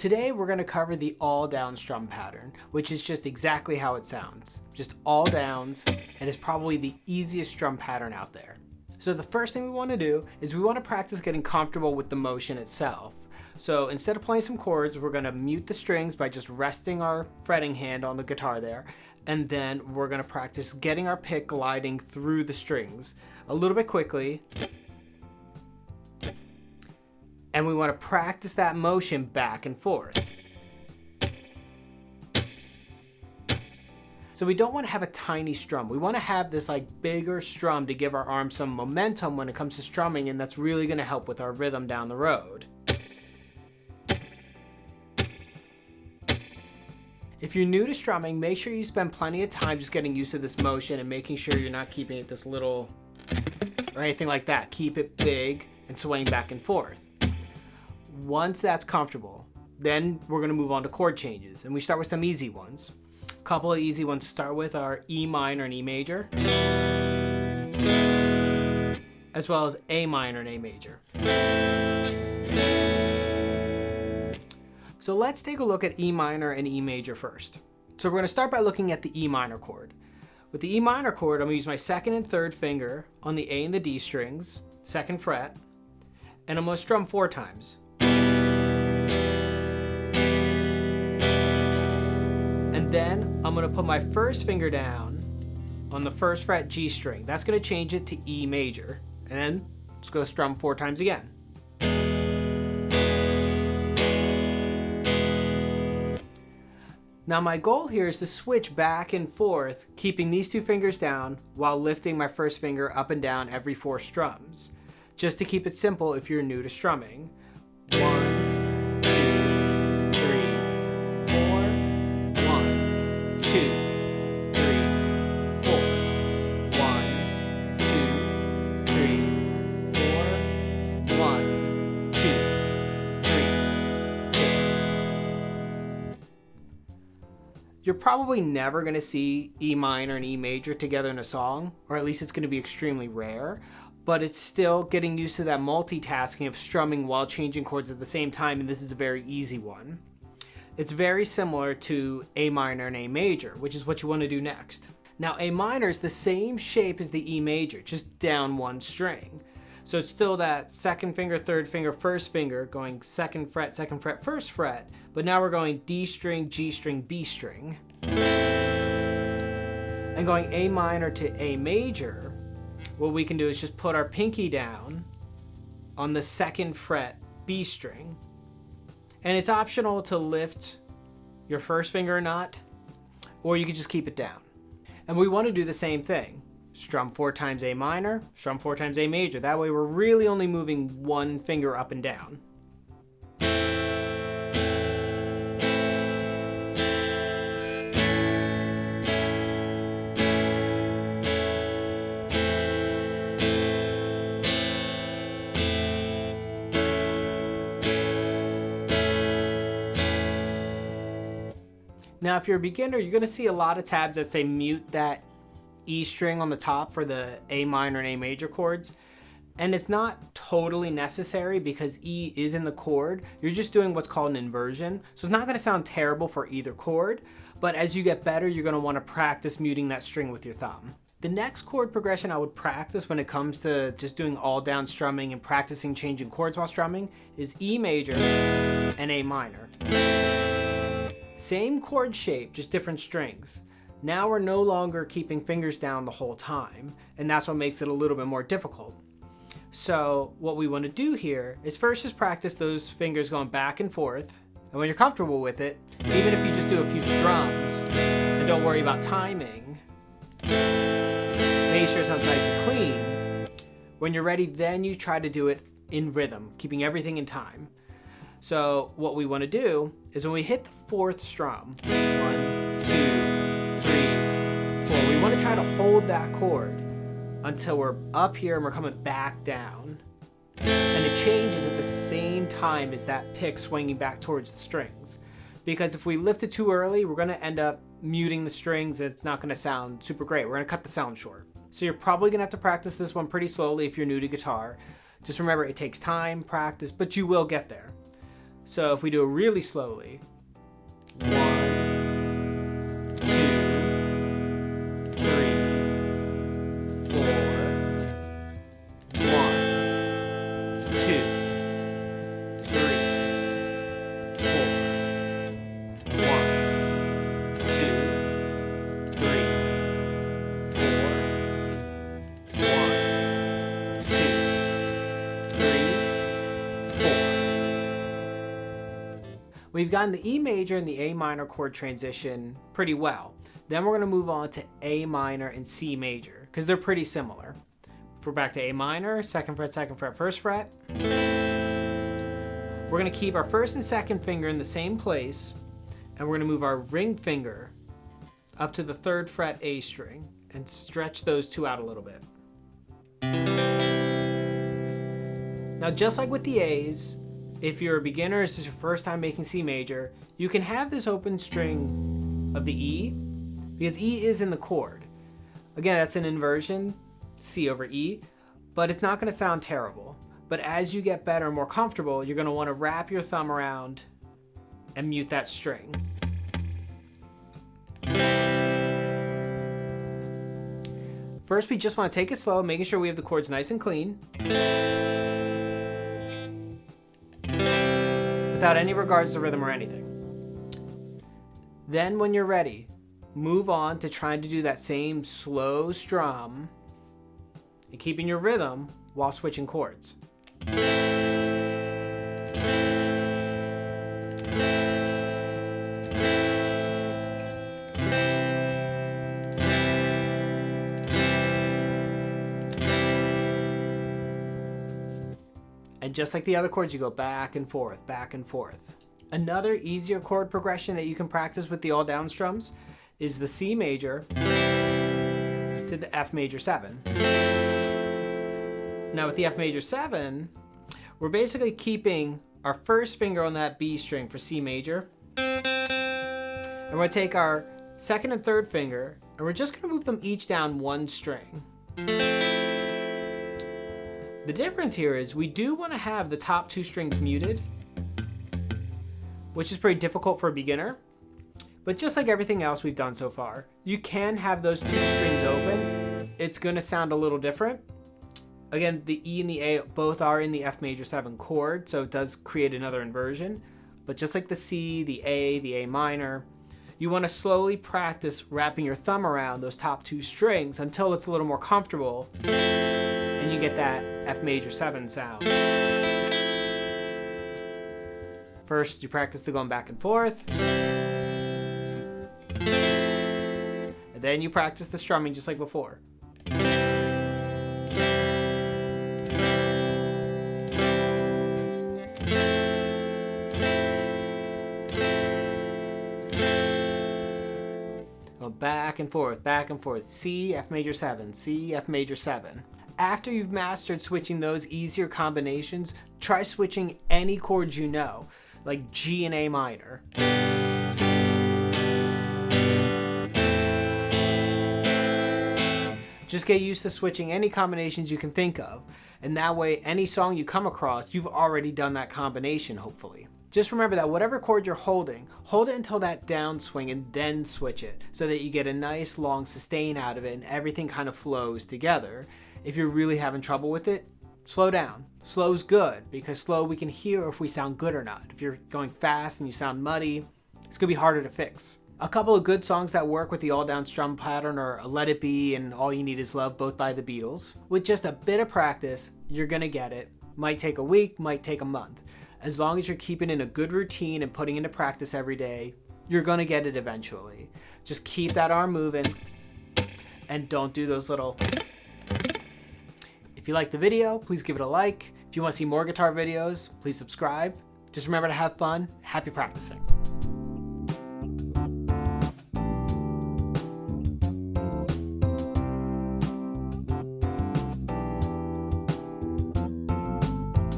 Today we're going to cover the all down strum pattern, which is just exactly how it sounds. Just all downs, and it's probably the easiest strum pattern out there. So the first thing we want to do is we want to practice getting comfortable with the motion itself. So instead of playing some chords, we're going to mute the strings by just resting our fretting hand on the guitar there, and then we're going to practice getting our pick gliding through the strings a little bit quickly. And we want to practice that motion back and forth. So we don't want to have a tiny strum. We want to have this like bigger strum to give our arms some momentum when it comes to strumming, and that's really going to help with our rhythm down the road. If you're new to strumming, make sure you spend plenty of time just getting used to this motion and making sure you're not keeping it this little or anything like that. Keep it big and swaying back and forth. Once that's comfortable, then we're going to move on to chord changes, and we start with some easy ones. A couple of easy ones to start with are E minor and E major, as well as A minor and A major. So let's take a look at E minor and E major first. So we're going to start by looking at the E minor chord. With the E minor chord, I'm going to use my second and third finger on the A and the D strings, second fret, and I'm going to strum 4 times. And then I'm going to put my first finger down on the first fret G string. That's going to change it to E major. And then let's go strum 4 times again. Now my goal here is to switch back and forth, keeping these 2 fingers down while lifting my first finger up and down every 4 strums. Just to keep it simple if you're new to strumming. 1, 2, 3, 4. 1, 2, 3, 4. 1, 2, 3, 4. 1, 2, 3, 4. You're probably never going to see E minor and E major together in a song, or at least it's going to be extremely rare. But it's still getting used to that multitasking of strumming while changing chords at the same time, and this is a very easy one. It's very similar to A minor and A major, which is what you want to do next. Now A minor is the same shape as the E major, just down 1 string. So it's still that second finger, third finger, first finger, going second fret, first fret, but now we're going D string, G string, B string. And going A minor to A major, what we can do is just put our pinky down on the second fret B string. And it's optional to lift your first finger or not, or you can just keep it down. And we want to do the same thing. Strum 4 times A minor, strum 4 times A major. That way we're really only moving 1 finger up and down. Now, if you're a beginner, you're going to see a lot of tabs that say mute that E string on the top for the A minor and A major chords. And it's not totally necessary because E is in the chord. You're just doing what's called an inversion. So it's not going to sound terrible for either chord. But as you get better, you're going to want to practice muting that string with your thumb. The next chord progression I would practice when it comes to just doing all down strumming and practicing changing chords while strumming is E major and A minor. Same chord shape, just different strings. Now we're no longer keeping fingers down the whole time, and that's what makes it a little bit more difficult. So what we want to do here is first just practice those fingers going back and forth, and when you're comfortable with it, even if you just do a few strums and don't worry about timing, make sure it sounds nice and clean. When you're ready, then you try to do it in rhythm, keeping everything in time. So what we want to do is when we hit the 4th strum, 1, 2, 3, 4, we want to try to hold that chord until we're up here and we're coming back down. And it changes at the same time as that pick swinging back towards the strings. Because if we lift it too early, we're going to end up muting the strings and it's not going to sound super great. We're going to cut the sound short. So you're probably going to have to practice this one pretty slowly if you're new to guitar. Just remember, it takes time, practice, but you will get there. So if we do it really slowly, 1, 2, 3, 4, 1, 2, 3, 4, 1, 2, 3, 4, 1, 2, 3, 4. We've gotten the E major and the A minor chord transition pretty well. Then we're going to move on to A minor and C major because they're pretty similar. If we're back to A minor, second fret, first fret. We're going to keep our first and second finger in the same place, and we're going to move our ring finger up to the third fret A string and stretch those two out a little bit. Now, just like with the A's, if you're a beginner, this is your first time making C major, you can have this open string of the E because E is in the chord. Again, that's an inversion, C over E, but it's not going to sound terrible. But as you get better and more comfortable, you're going to want to wrap your thumb around and mute that string. First, we just want to take it slow, making sure we have the chords nice and clean, without any regards to rhythm or anything. Then when you're ready, move on to trying to do that same slow strum and keeping your rhythm while switching chords. And just like the other chords, you go back and forth, back and forth. Another easier chord progression that you can practice with the All Down Strums is the C major to the F major 7. Now with the F major 7, we're basically keeping our first finger on that B string for C major. And we're going to take our second and third finger, and we're just going to move them each down one string. The difference here is we do want to have the top two strings muted, which is pretty difficult for a beginner. But just like everything else we've done so far, you can have those two strings open. It's going to sound a little different. Again, the E and the A both are in the F major 7 chord, so it does create another inversion. But just like the C, the A minor, you want to slowly practice wrapping your thumb around those top two strings until it's a little more comfortable and you get that F major 7 sound. First, you practice the going back and forth. And then you practice the strumming just like before. Go back and forth, C, F major 7, C, F major 7. After you've mastered switching those easier combinations, try switching any chords you know, like G and A minor. Just get used to switching any combinations you can think of, and that way any song you come across, you've already done that combination, hopefully. Just remember that whatever chord you're holding, hold it until that downswing and then switch it, so that you get a nice long sustain out of it and everything kind of flows together. If you're really having trouble with it, slow down. Slow's good, because slow we can hear if we sound good or not. If you're going fast and you sound muddy, it's going to be harder to fix. A couple of good songs that work with the All Down Strum pattern are Let It Be and All You Need Is Love, both by the Beatles. With just a bit of practice, you're going to get it. Might take a week, might take a month. As long as you're keeping in a good routine and putting into practice every day, you're going to get it eventually. Just keep that arm moving and don't do those little... If you like the video, please give it a like. If you want to see more guitar videos, please subscribe. Just remember to have fun. Happy practicing.